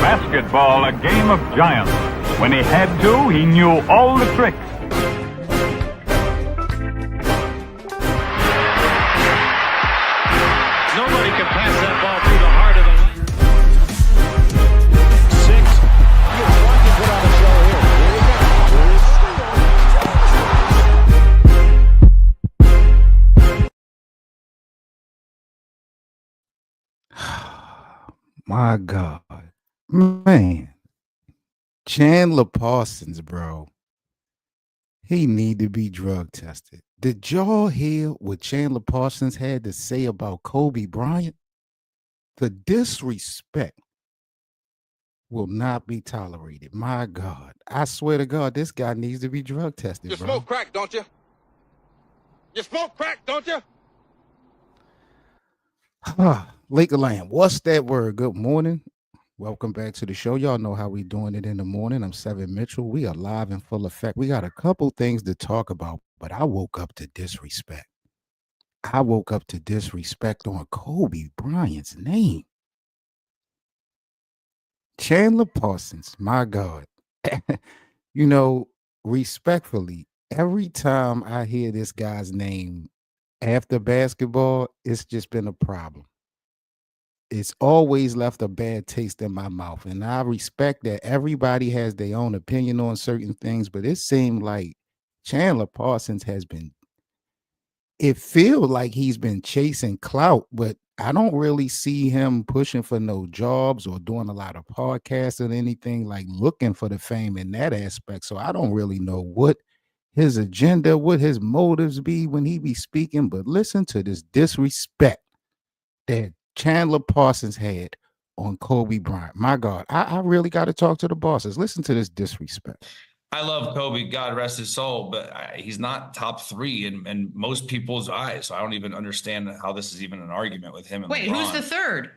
Basketball, a game of giants. When he had to, he knew all the tricks. Nobody can pass that ball through the heart of the lane. 6. You're watching put on a show here. My God, man, Chandler Parsons, bro, he need to be drug tested. Did y'all hear what Chandler Parsons had to say about Kobe Bryant? The disrespect will not be tolerated. My God, I swear to God, this guy needs to be drug tested. You bro. smoke crack, don't you? You smoke crack, don't you? Lakerland, what's that word? Good morning. Welcome back to the show. Y'all know how we doing it in the morning. I'm Seven Mitchell. We are live in full effect. We got a couple things to talk about, but I woke up to disrespect. I woke up to disrespect on Kobe Bryant's name. Chandler Parsons, my God. You know, respectfully, every time I hear this guy's name after basketball, it's just been a problem. It's always left a bad taste in my mouth. And I respect that everybody has their own opinion on certain things, but it seemed like Chandler Parsons it feels like he's been chasing clout, but I don't really see him pushing for no jobs or doing a lot of podcasts or anything like looking for the fame in that aspect. So I don't really know what his agenda, what his motives be when he be speaking, but listen to this disrespect that Chandler Parsons had on Kobe Bryant. My God, I really got to talk to the bosses. Listen to this disrespect. I love Kobe, God rest his soul, but he's not top 3 in most people's eyes. So I don't even understand how this is even an argument with him. And Wait, LeBron. who's the third?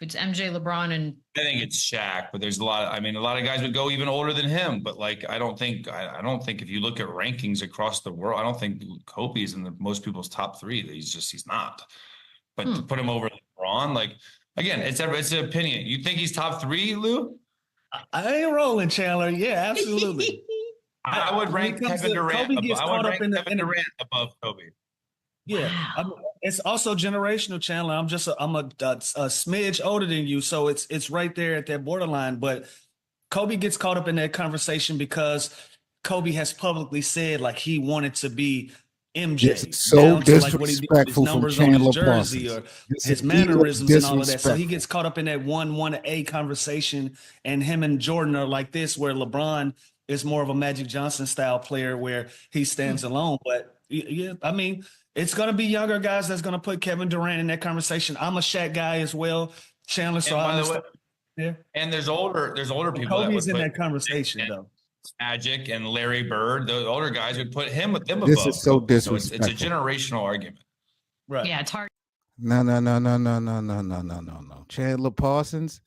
It's MJ, LeBron, and I think it's Shaq, but there's a lot of guys would go even older than him. But like, I don't think if you look at rankings across the world, I don't think Kobe is in most people's top 3. He's not. But to put him over LeBron, like, again, it's an opinion. You think he's top 3, Lou? I ain't rolling, Chandler. Yeah, absolutely. I would rank Kevin Durant. Durant above Kobe. Yeah, wow. It's also generational, Chandler. I'm a smidge older than you, so it's right there at that borderline. But Kobe gets caught up in that conversation because Kobe has publicly said like he wanted to be MJ. It's so disrespectful from Chandler jersey Parsons. or his mannerisms and all of that. So he gets caught up in that 1-1A conversation, and him and Jordan are like this, where LeBron is more of a Magic Johnson style player where he stands alone. But yeah, I mean, it's going to be younger guys that's going to put Kevin Durant in that conversation. I'm a Shaq guy as well, Chandler. So I understand. Yeah. And there's older people. Kobe's in that conversation though. Magic and Larry Bird, the older guys would put him with them above. This is so disrespectful. So it's a generational argument. Right. Yeah, it's hard. No. Chandler Parsons,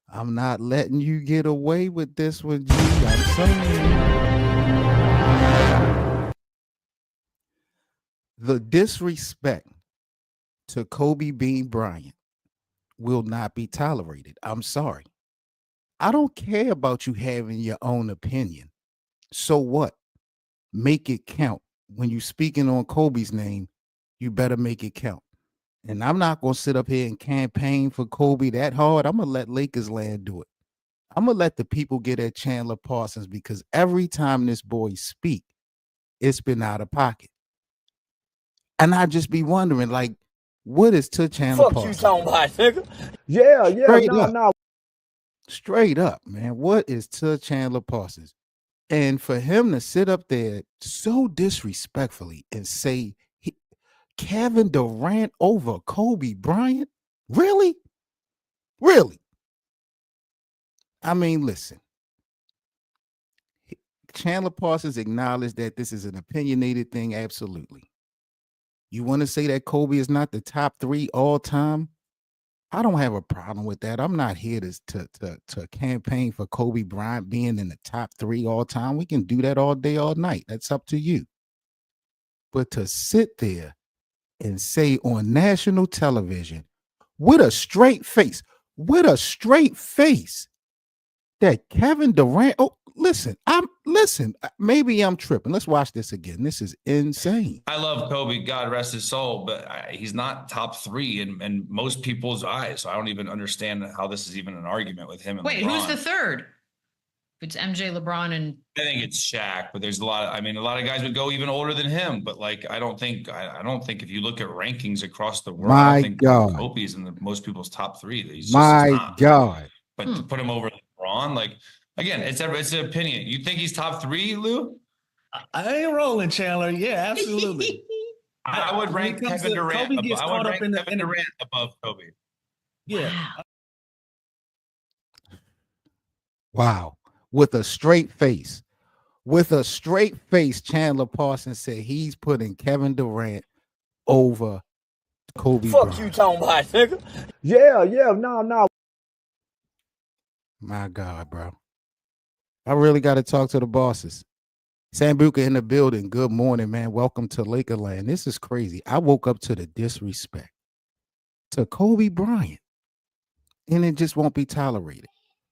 I'm not letting you get away with this one, G. I'm saying. The disrespect to Kobe Bean Bryant will not be tolerated. I'm sorry. I don't care about you having your own opinion. So what? Make it count. When you're speaking on Kobe's name, you better make it count. And I'm not going to sit up here and campaign for Kobe that hard. I'm going to let Lakers land do it. I'm going to let the people get at Chandler Parsons because every time this boy speak, it's been out of pocket. And I just be wondering, like, what is to Chandler Parsons? Fuck you talking about, nigga? Yeah, Straight up, man. What is to Chandler Parsons? And for him to sit up there so disrespectfully and say Kevin Durant over Kobe Bryant? Really? Really? I mean, listen. Chandler Parsons acknowledged that this is an opinionated thing. Absolutely. You want to say that Kobe is not the top 3 all time? I don't have a problem with that. I'm not here to campaign for Kobe Bryant being in the top 3 all time. We can do that all day, all night. That's up to you. But to sit there and say on national television with a straight face, that Kevin Durant. Oh, listen, maybe I'm tripping. Let's watch this again. This is insane. I love Kobe, God rest his soul, but he's not top 3 in most people's eyes. So I don't even understand how this is even an argument with him and Wait, LeBron. who's the third? If it's MJ, LeBron, and I think it's Shaq, but there's a lot of guys would go even older than him, but like I don't think if you look at rankings across the world, I don't think Kobe is in most people's top 3. He's not. God. But to put him over LeBron, like again, it's an opinion. You think he's top 3, Lou? I ain't rolling, Chandler. Yeah, absolutely. I would rank Kevin Durant. Kobe gets caught up in Kevin Durant above Kobe. Yeah. Wow. With a straight face. Chandler Parsons said he's putting Kevin Durant over Kobe Bryant. You talking about, nigga? Yeah, no. My God, bro. I really got to talk to the bosses. Sambuca in the building. Good morning, man. Welcome to Lakerland. This is crazy. I woke up to the disrespect to Kobe Bryant, and it just won't be tolerated.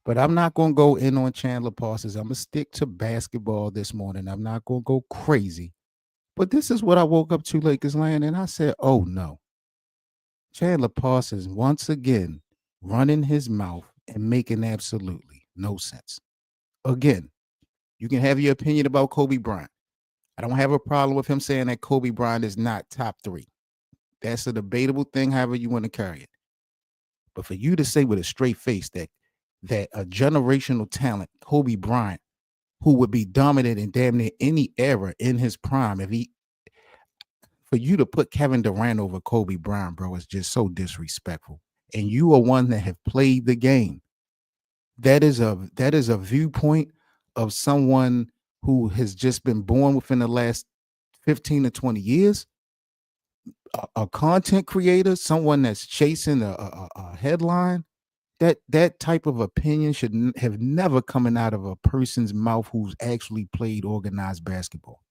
But I'm not going to go in on Chandler Parsons. I'm going to stick to basketball this morning. I'm not going to go crazy. But this is what I woke up to, Lakers Land, and I said, oh, no. Chandler Parsons, once again, running his mouth and making absolutely no sense. Again, you can have your opinion about Kobe Bryant. I don't have a problem with him saying that Kobe Bryant is not top 3. That's a debatable thing, however you want to carry it. But for you to say with a straight face that a generational talent, Kobe Bryant, who would be dominant in damn near any era in his prime, for you to put Kevin Durant over Kobe Bryant, bro, is just so disrespectful. And you are one that have played the game. That is a viewpoint of someone who has just been born within the last 15 to 20 years, a content creator, someone that's chasing a headline. That type of opinion should have never coming out of a person's mouth who's actually played organized basketball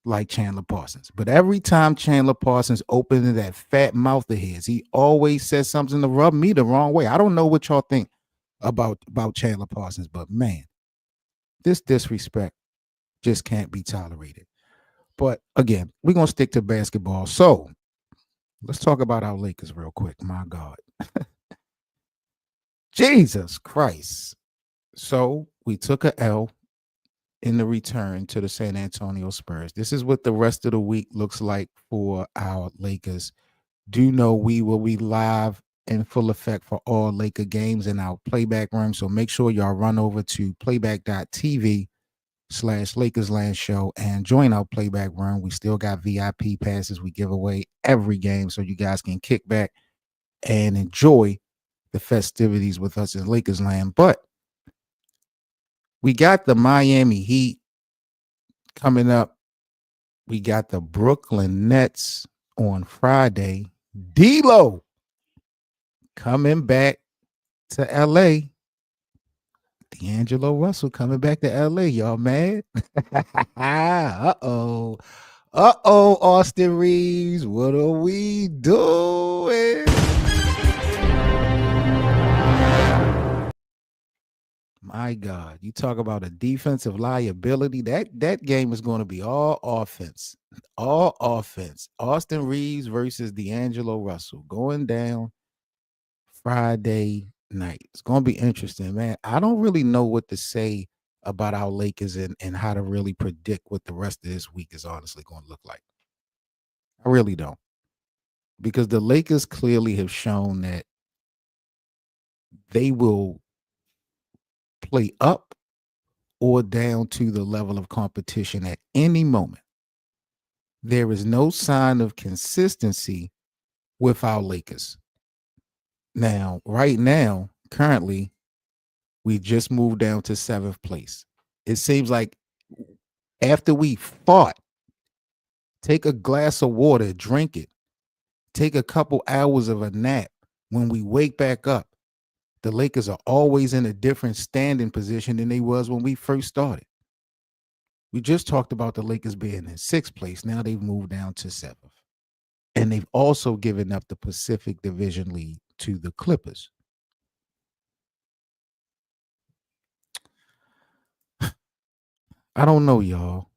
like Chandler Parsons. But every time Chandler Parsons opened that fat mouth of his, he always says something to rub me the wrong way. I don't know what y'all think about Chandler Parsons, but man, this disrespect just can't be tolerated. But again, we're going to stick to basketball. So let's talk about our Lakers real quick. My God. Jesus Christ. So we took a L in the return to the San Antonio Spurs. This is what the rest of the week looks like for our Lakers. Do know we will be live in full effect for all Laker games in our playback room. So make sure y'all run over to playback.tv/LakersLand Show and join our playback room. We still got VIP passes we give away every game so you guys can kick back and enjoy the festivities with us in Lakers Land. But we got the Miami Heat coming up. We got the Brooklyn Nets on Friday. D-Lo coming back to LA. D'Angelo Russell coming back to LA. Y'all mad? Uh-oh. Austin Reeves. What are we doing? My God, you talk about a defensive liability. That game is going to be all offense. All offense. Austin Reeves versus D'Angelo Russell going down Friday night. It's going to be interesting, man. I don't really know what to say about our Lakers and how to really predict what the rest of this week is honestly going to look like. I really don't. Because the Lakers clearly have shown that they will play up or down to the level of competition at any moment. There is no sign of consistency with our Lakers. Now, right now, currently, we just moved down to 7th place. It seems like after we fought, take a glass of water, drink it, take a couple hours of a nap. When we wake back up, the Lakers are always in a different standing position than they was when we first started. We just talked about the Lakers being in 6th place. Now they've moved down to 7th. And they've also given up the Pacific Division lead to the Clippers. I don't know, y'all.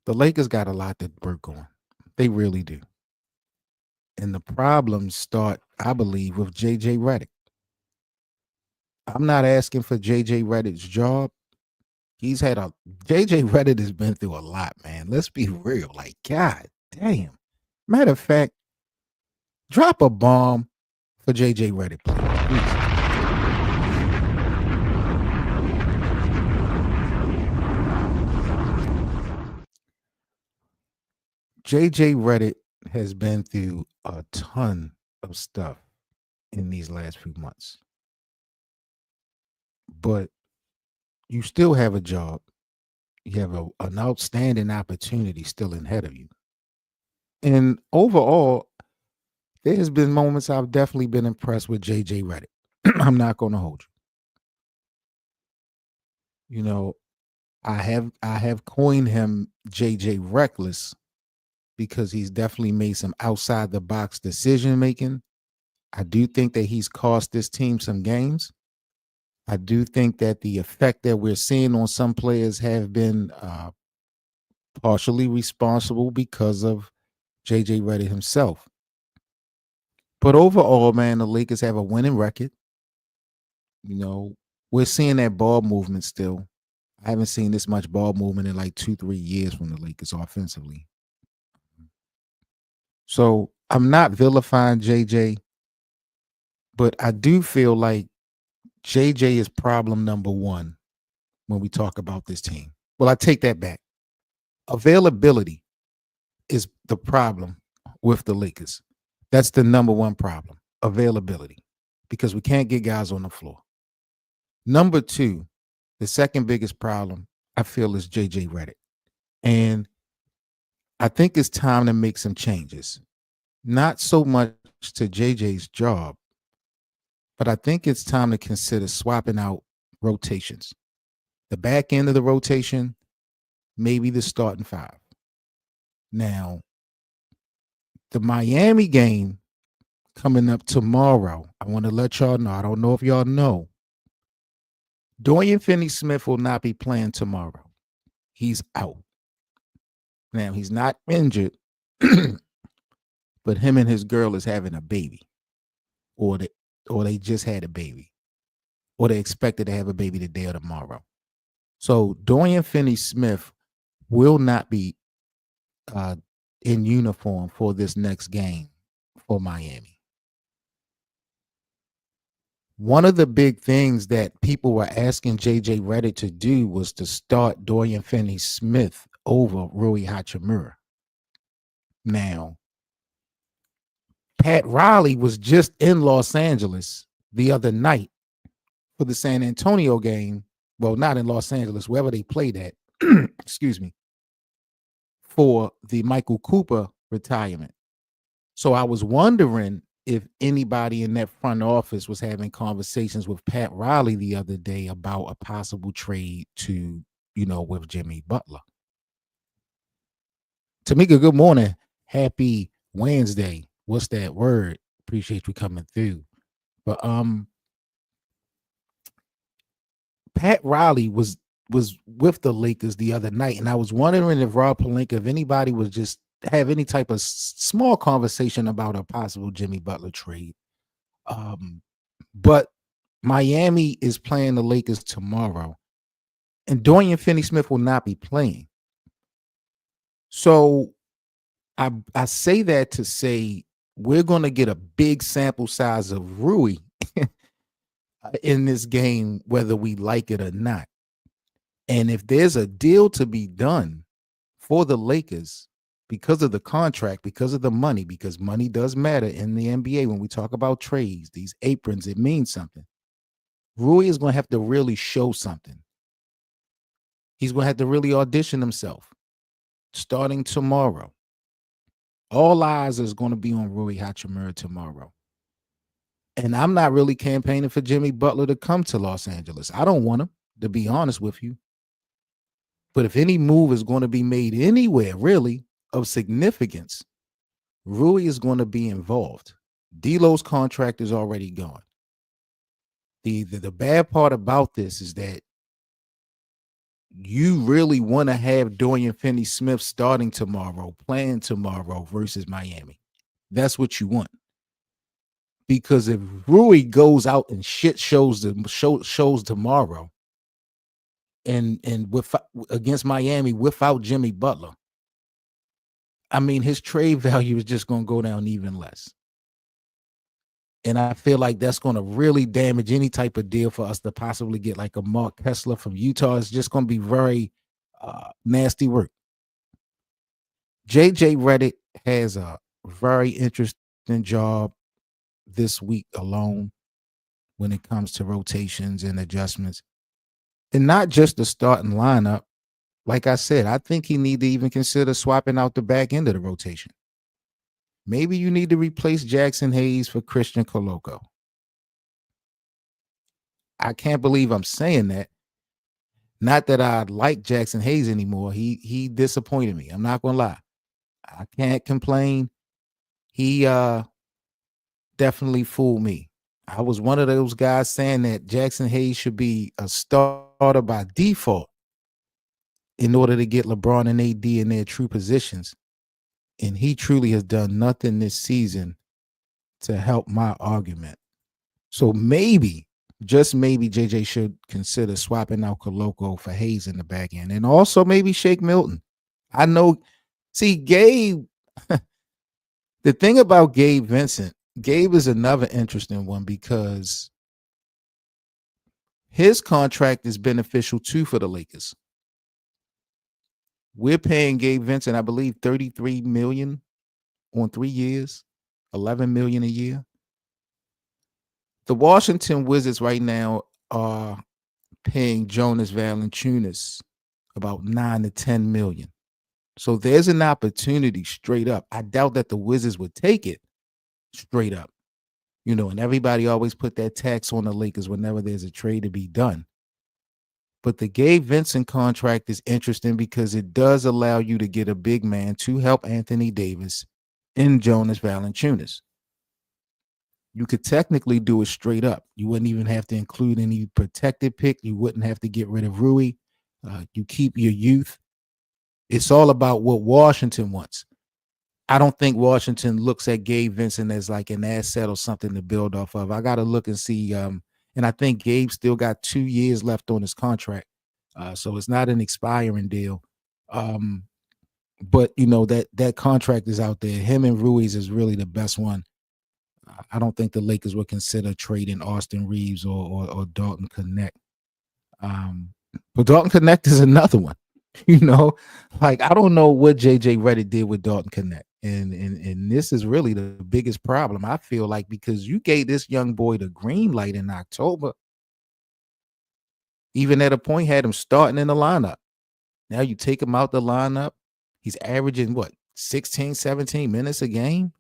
The Lakers got a lot to work on. They really do. And the problems start, I believe, with JJ Redick. I'm not asking for JJ Redick's job. JJ Redick has been through a lot, man. Let's be real. Like, God damn. Matter of fact, drop a bomb for JJ Redick, please. JJ Redick has been through a ton of stuff in these last few months. But you still have a job. You have an outstanding opportunity still ahead of you. And overall, there has been moments I've definitely been impressed with JJ Redick. I'm not going to hold you. You know, I have coined him JJ Reckless because he's definitely made some outside the box decision making. I do think that he's cost this team some games. I do think that the effect that we're seeing on some players have been partially responsible because of JJ Redick himself. But overall, man, the Lakers have a winning record. You know, we're seeing that ball movement still. I haven't seen this much ball movement in like 2-3 years from the Lakers offensively. So I'm not vilifying JJ, but I do feel like JJ is problem number one when we talk about this team. Well, I take that back. Availability is the problem with the Lakers. That's the number one problem, availability, because we can't get guys on the floor. Number two, the second biggest problem I feel is JJ Redick. And I think it's time to make some changes. Not so much to JJ's job, but I think it's time to consider swapping out rotations. The back end of the rotation, maybe the starting five. Now, the Miami game coming up tomorrow, I want to let y'all know, I don't know if y'all know, Dorian Finney-Smith will not be playing tomorrow. He's out. Now, he's not injured, but him and his girl is having a baby, or they just had a baby, or they expected to have a baby today or tomorrow. So Dorian Finney-Smith will not be in uniform for this next game for Miami. One of the big things that people were asking JJ Redick to do was to start Dorian Finney-Smith over Rui Hachimura. Now, Pat Riley was just in Los Angeles the other night for the San Antonio game. Well, not in Los Angeles, wherever they played at, excuse me, for the Michael Cooper retirement. So I was wondering if anybody in that front office was having conversations with Pat Riley the other day about a possible trade to, with Jimmy Butler. Tamika, good morning. Happy Wednesday. What's that word? Appreciate you coming through. But Pat Riley was with the Lakers the other night, and I was wondering if Rob Pelinka, if anybody was just have any type of small conversation about a possible Jimmy Butler trade. But Miami is playing the Lakers tomorrow, and Dorian Finney-Smith will not be playing. So I say that to say we're going to get a big sample size of Rui in this game, whether we like it or not. And if there's a deal to be done for the Lakers because of the contract, because of the money, because money does matter in the NBA when we talk about trades, these aprons, it means something. Rui is going to have to really show something. He's going to have to really audition himself starting tomorrow. All eyes is going to be on Rui Hachimura tomorrow. And I'm not really campaigning for Jimmy Butler to come to Los Angeles. I don't want him, to be honest with you. But if any move is going to be made anywhere, really, of significance, Rui is going to be involved. D'Lo's contract is already gone. The bad part about this is that you really want to have Dorian Finney-Smith starting tomorrow, playing tomorrow versus Miami. That's what you want. Because if Rui goes out and shit shows tomorrow and with against Miami without Jimmy Butler, I mean, his trade value is just going to go down even less. And I feel like that's going to really damage any type of deal for us to possibly get like a Mark Kessler from Utah. It's just going to be very nasty work. JJ Redick has a very interesting job this week alone when it comes to rotations and adjustments. And not just the starting lineup. Like I said, I think he need to even consider swapping out the back end of the rotation. Maybe you need to replace Jackson Hayes for Christian Coloco. I can't believe I'm saying that. Not that I like Jackson Hayes anymore. He disappointed me. I'm not gonna lie. I can't complain. He definitely fooled me. I was one of those guys saying that Jackson Hayes should be a starter by default in order to get LeBron and AD in their true positions. And he truly has done nothing this season to help my argument. So maybe, just maybe, JJ should consider swapping out Coloco for Hayes in the back end. And also maybe Shake Milton. I know, see, Gabe, the thing about Gabe Vincent, Gabe is another interesting one because his contract is beneficial too for the Lakers. We're paying Gabe Vincent, I believe, $33 million on 3 years, $11 million a year. The Washington Wizards right now are paying Jonas Valanciunas about $9 to $10 million. So there's an opportunity straight up. I doubt that the Wizards would take it straight up. You know, and everybody always put that tax on the Lakers whenever there's a trade to be done. But the Gabe Vincent contract is interesting because it does allow you to get a big man to help Anthony Davis in Jonas Valanciunas. You could technically do it straight up. You wouldn't even have to include any protected pick. You wouldn't have to get rid of Rui. You keep your youth. It's all about what Washington wants. I don't think Washington looks at Gabe Vincent as like an asset or something to build off of. I got to look and see. And I think Gabe still got 2 years left on his contract. So it's not an expiring deal. But, you know, that contract is out there. Him and Ruiz is really the best one. I don't think the Lakers would consider trading Austin Reeves or Dalton Knecht. But Dalton Knecht is another one. You know, like I don't know what JJ Redick did with Dalton Knecht. And this is really the biggest problem, I feel like, because you gave this young boy the green light in October. Even at a point had him starting in the lineup. Now you take him out the lineup. He's averaging what, 16, 17 minutes a game?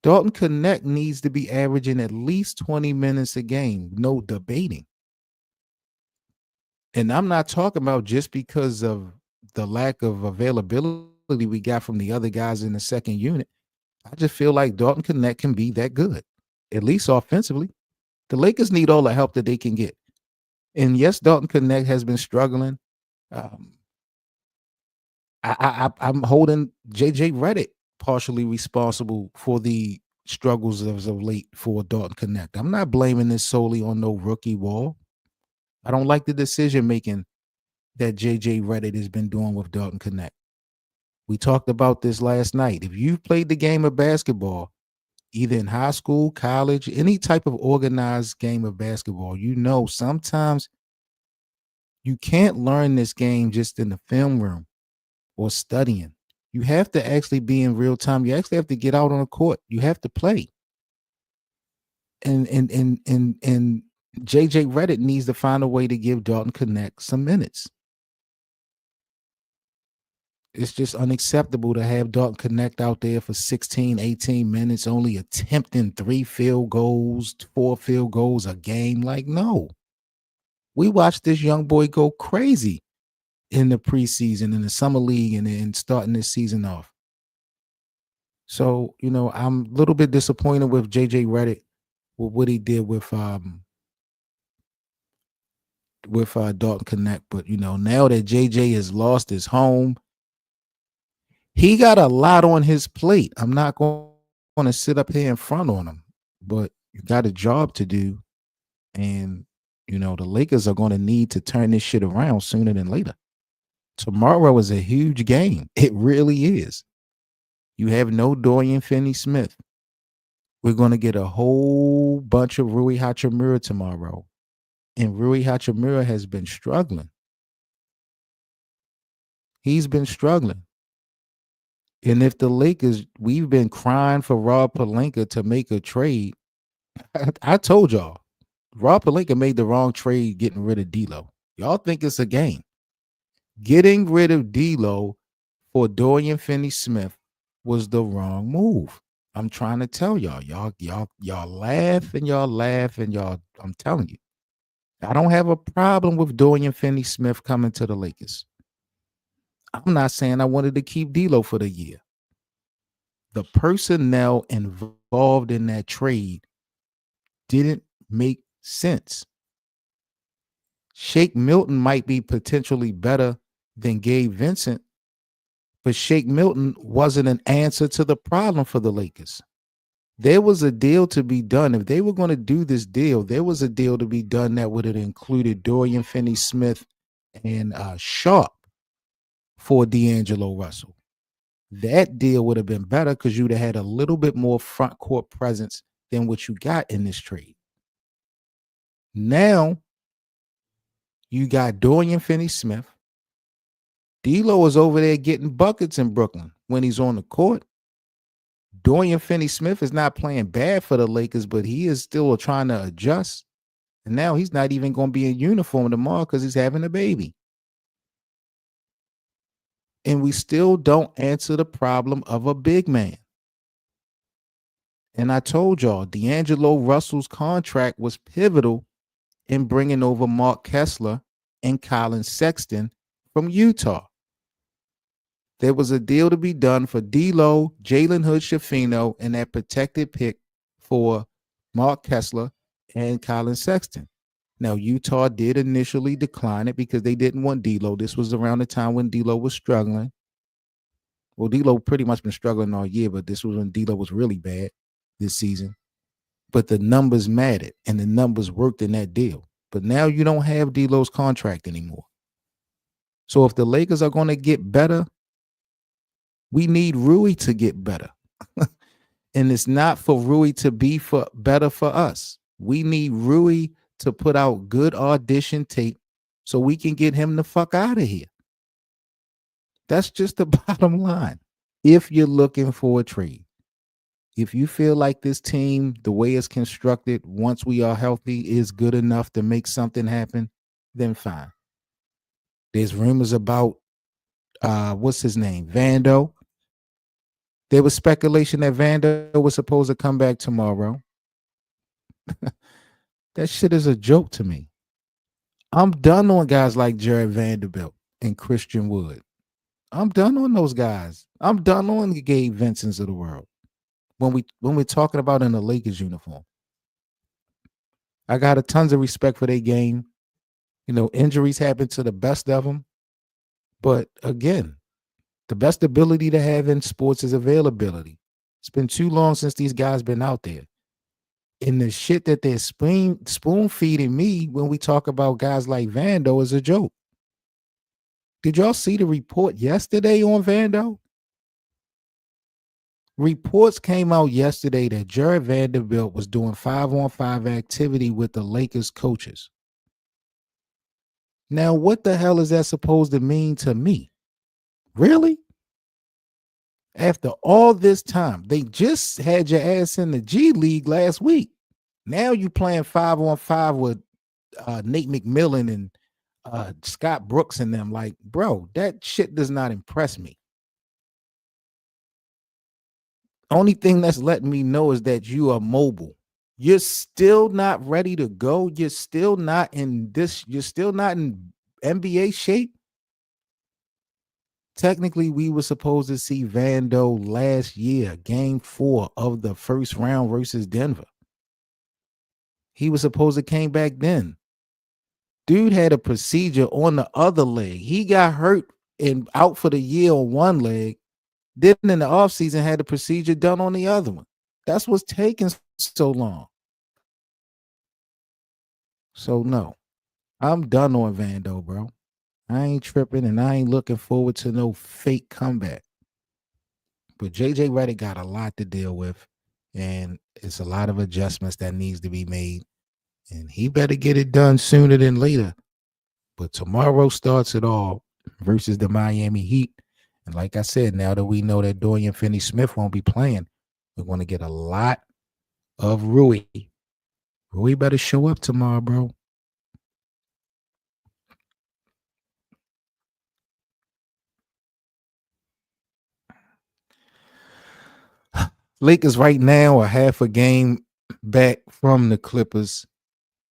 Dalton Knecht needs to be averaging at least 20 minutes a game. No debating. And I'm not talking about just because of the lack of availability we got from the other guys in the second unit. I just feel like Dalton Knecht can be that good, at least offensively. The Lakers need all the help that they can get. And yes, Dalton Knecht has been struggling. I'm holding JJ Redick partially responsible for the struggles of late for Dalton Knecht. I'm not blaming this solely on no rookie wall. I don't like the decision making that JJ Redick has been doing with Dalton Knecht. We talked about this last night. If you've played the game of basketball, either in high school, college, any type of organized game of basketball, you know sometimes you can't learn this game just in the film room or studying. You have to actually be in real time. You actually have to get out on the court. You have to play. And JJ Redick needs to find a way to give Dalton Knecht some minutes. It's just unacceptable to have Dalton Knecht out there for 16, 18 minutes, only attempting 3 field goals, 4 field goals a game. Like, no. We watched this young boy go crazy in the preseason, in the summer league, and starting this season off. So, you know, I'm a little bit disappointed with JJ Redick, with what he did with Dalton Knecht. But now that JJ has lost his home, he got a lot on his plate. I'm not going to sit up here in front on him, but you got a job to do, and the Lakers are going to need to turn this shit around sooner than later. Tomorrow is a huge game. It really is. You have no Dorian Finney-Smith. We're going to get a whole bunch of Rui Hachimura tomorrow. And Rui Hachimura has been struggling. He's been struggling. And if the Lakers, we've been crying for Rob Pelinka to make a trade. I told y'all, Rob Pelinka made the wrong trade getting rid of D'Lo. Y'all think it's a game. Getting rid of D'Lo for Dorian Finney-Smith was the wrong move. I'm trying to tell y'all. Y'all laugh and y'all. I'm telling you, I don't have a problem with Dorian Finney-Smith coming to the Lakers. I'm not saying I wanted to keep D'Lo for the year. The personnel involved in that trade didn't make sense. Shake Milton might be potentially better than Gabe Vincent, but Shake Milton wasn't an answer to the problem for the Lakers. There was a deal to be done. If they were going to do this deal, there was a deal to be done that would have included Dorian Finney-Smith and Sharp for D'Angelo Russell. That deal would have been better because you'd have had a little bit more front court presence than what you got in this trade. Now, you got Dorian Finney-Smith. D'Lo is over there getting buckets in Brooklyn when he's on the court. Dorian Finney-Smith is not playing bad for the Lakers, but he is still trying to adjust. And now he's not even going to be in uniform tomorrow because he's having a baby. And we still don't answer the problem of a big man. And I told y'all, D'Angelo Russell's contract was pivotal in bringing over Mark Kessler and Colin Sexton from Utah. There was a deal to be done for D'Lo, Jalen Hood-Schifino, and that protected pick for Mark Kessler and Colin Sexton. Now, Utah did initially decline it because they didn't want D'Lo. This was around the time when D'Lo was struggling. Well, D'Lo pretty much been struggling all year, but this was when D'Lo was really bad this season. But the numbers mattered, and the numbers worked in that deal. But now you don't have D'Lo's contract anymore. So if the Lakers are going to get better, we need Rui to get better. And it's not for Rui to be better for us. We need Rui to put out good audition tape so we can get him the fuck out of here. That's just the bottom line. If you're looking for a trade, if you feel like this team, the way it's constructed, once we are healthy, is good enough to make something happen, then fine. There's rumors about, what's his name? Vando. There was speculation that Vando was supposed to come back tomorrow. That shit is a joke to me. I'm done on guys like Jared Vanderbilt and Christian Wood. I'm done on those guys. I'm done on the Gabe Vincents of the world. When we're talking about in a Lakers uniform, I got a tons of respect for their game. Injuries happen to the best of them. But again, the best ability to have in sports is availability. It's been too long since these guys been out there. And the shit that they're spoon feeding me when we talk about guys like Vando is a joke. Did y'all see the report yesterday on Vando? Reports came out yesterday that Jared Vanderbilt was doing 5-on-5 activity with the Lakers coaches. Now, what the hell is that supposed to mean to me? Really? After all this time, they just had your ass in the G League last week. Now you playing 5-on-5 with Nate McMillan and Scott Brooks and them. Like, bro, that shit does not impress me. Only thing that's letting me know is that you are mobile. You're still not ready to go. You're still not in NBA shape. Technically, we were supposed to see Vando last year, game 4 of the first round versus Denver. He was supposed to came back then. Dude had a procedure on the other leg. He got hurt and out for the year on one leg. Then in the offseason had the procedure done on the other one. That's what's taking so long. So no, I'm done on Vando, bro. I ain't tripping and I ain't looking forward to no fake comeback. But JJ Redick got a lot to deal with, and it's a lot of adjustments that needs to be made. And he better get it done sooner than later. But tomorrow starts it all versus the Miami Heat. And like I said, now that we know that Dorian Finney-Smith won't be playing, we're going to get a lot of Rui. Rui better show up tomorrow, bro. Lakers right now are half a game back from the Clippers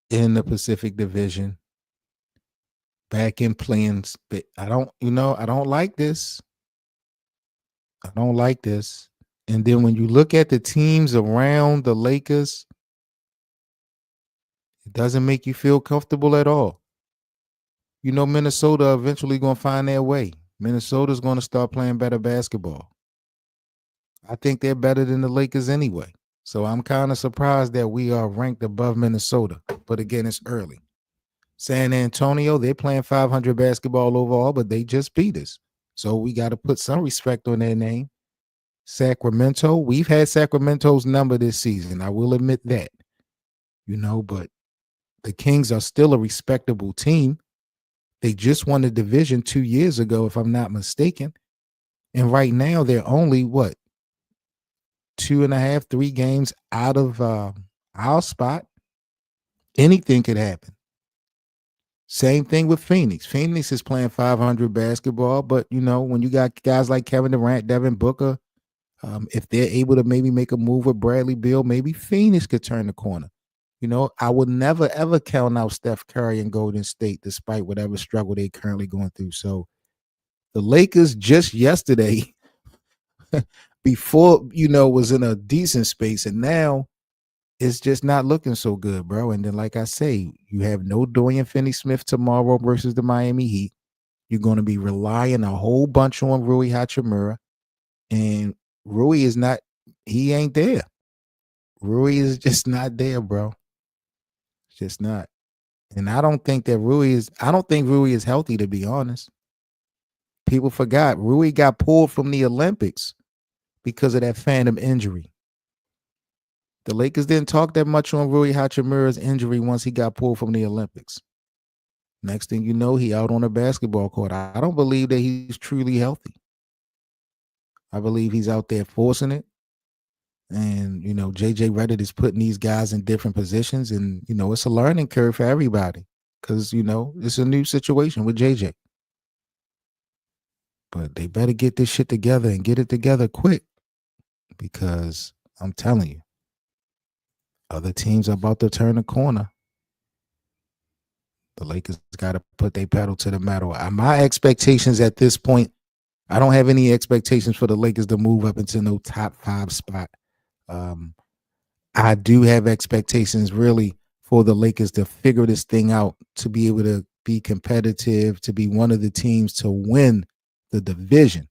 in the Pacific Division. Back in plans. I don't like this. I don't like this. And then when you look at the teams around the Lakers, it doesn't make you feel comfortable at all. You know, Minnesota eventually going to find their way. Minnesota's going to start playing better basketball. I think they're better than the Lakers anyway. So I'm kind of surprised that we are ranked above Minnesota. But again, it's early. San Antonio, they're playing 500 basketball overall, but they just beat us. So we got to put some respect on their name. Sacramento, we've had Sacramento's number this season. I will admit that. You know, but the Kings are still a respectable team. They just won the division 2 years ago, if I'm not mistaken. And right now, they're only, 2.5, 3 games out of our spot. Anything could happen. Same thing with Phoenix. Phoenix is playing 500 basketball, but, you know, when you got guys like Kevin Durant, Devin Booker, if they're able to maybe make a move with Bradley Beal, maybe Phoenix could turn the corner. You know, I would never, ever count out Steph Curry and Golden State, despite whatever struggle they're currently going through. So the Lakers just yesterday, before, was in a decent space, and now it's just not looking so good, bro. And then, like I say, you have no Dorian Finney-Smith tomorrow versus the Miami Heat. You're going to be relying a whole bunch on Rui Hachimura. And Rui is not, he ain't there. Rui is just not there, bro. Just not. And I don't think Rui is healthy, to be honest. People forgot Rui got pulled from the Olympics because of that phantom injury. The Lakers didn't talk that much on Rui Hachimura's injury once he got pulled from the Olympics. Next thing you know, he out on a basketball court. I don't believe that he's truly healthy. I believe he's out there forcing it. And, JJ Redick is putting these guys in different positions. And, it's a learning curve for everybody because, it's a new situation with JJ. But they better get this shit together and get it together quick because I'm telling you, other teams are about to turn the corner. The Lakers got to put their pedal to the metal. My expectations at this point, I don't have any expectations for the Lakers to move up into no top 5 spot. I do have expectations really for the Lakers to figure this thing out, to be able to be competitive, to be one of the teams to win the division.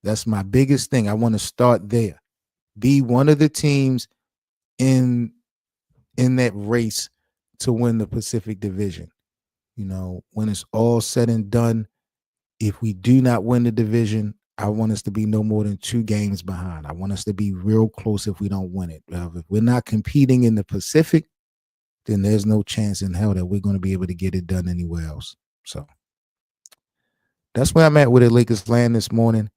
That's my biggest thing. I want to start there. Be one of the teams in that race to win the Pacific Division. When it's all said and done, if we do not win the division, I want us to be no more than 2 games behind. I want us to be real close if we don't win it. If we're not competing in the Pacific, then there's no chance in hell that we're going to be able to get it done anywhere else. So that's where I'm at with it, Lakers land this morning.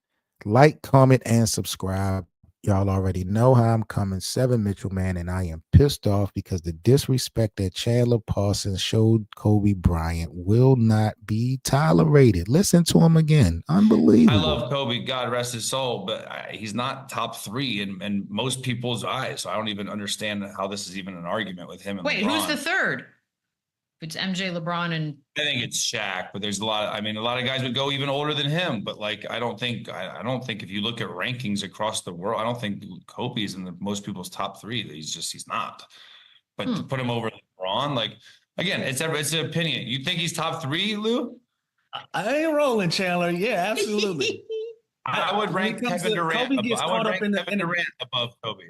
Like, comment, and subscribe. Y'all already know how I'm coming. 7 Mitchell, man, and I am pissed off because the disrespect that Chandler Parsons showed Kobe Bryant will not be tolerated. Listen to him again. Unbelievable. I love Kobe, God rest his soul, but he's not top 3 in most people's eyes. So I don't even understand how this is even an argument with him and Wait, LeBron. who's the third? It's MJ, LeBron, and I think it's Shaq, but there's a lot of guys would go even older than him. But I don't think if you look at rankings across the world, I don't think Kobe is in most people's top 3. He's not. But to put him over LeBron, Again, it's an opinion. You think he's top 3, Lou? I ain't rolling, Chandler. Yeah, absolutely. I would rank Kevin Durant. Kobe gets caught up in Kevin Durant above Kobe.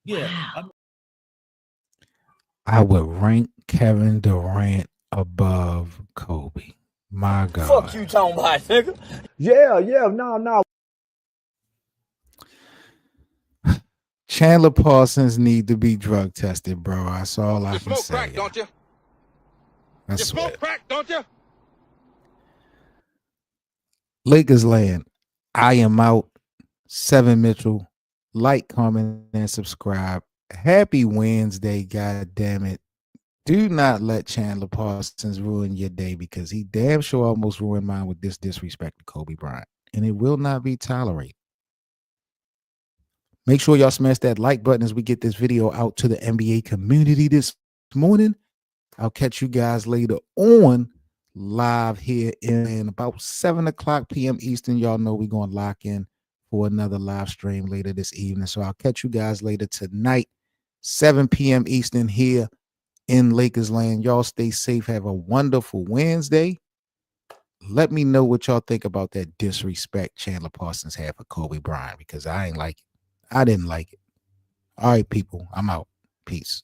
Yeah. Wow. I would rank Kevin Durant above Kobe. My God. Fuck you talking about, nigga. Yeah, no. Chandler Parsons need to be drug tested, bro. That's all I You can smoke say. crack, don't you? I You swear. smoke crack, don't you? Lakers land. I am out. 7 Mitchell. Like, comment, and subscribe. Happy Wednesday, God damn it. Do not let Chandler Parsons ruin your day, because he damn sure almost ruined mine with this disrespect to Kobe Bryant. And it will not be tolerated. Make sure y'all smash that like button as we get this video out to the NBA community this morning. I'll catch you guys later on live here in about 7 o'clock p.m. Eastern. Y'all know we're going to lock in for another live stream later this evening. So I'll catch you guys later tonight, 7 p.m. Eastern here in Lakers land. Y'all stay safe. Have a wonderful Wednesday. Let me know what y'all think about that disrespect Chandler Parsons had for Kobe Bryant, because I ain't like it. I didn't like it. All right, people. I'm out. Peace.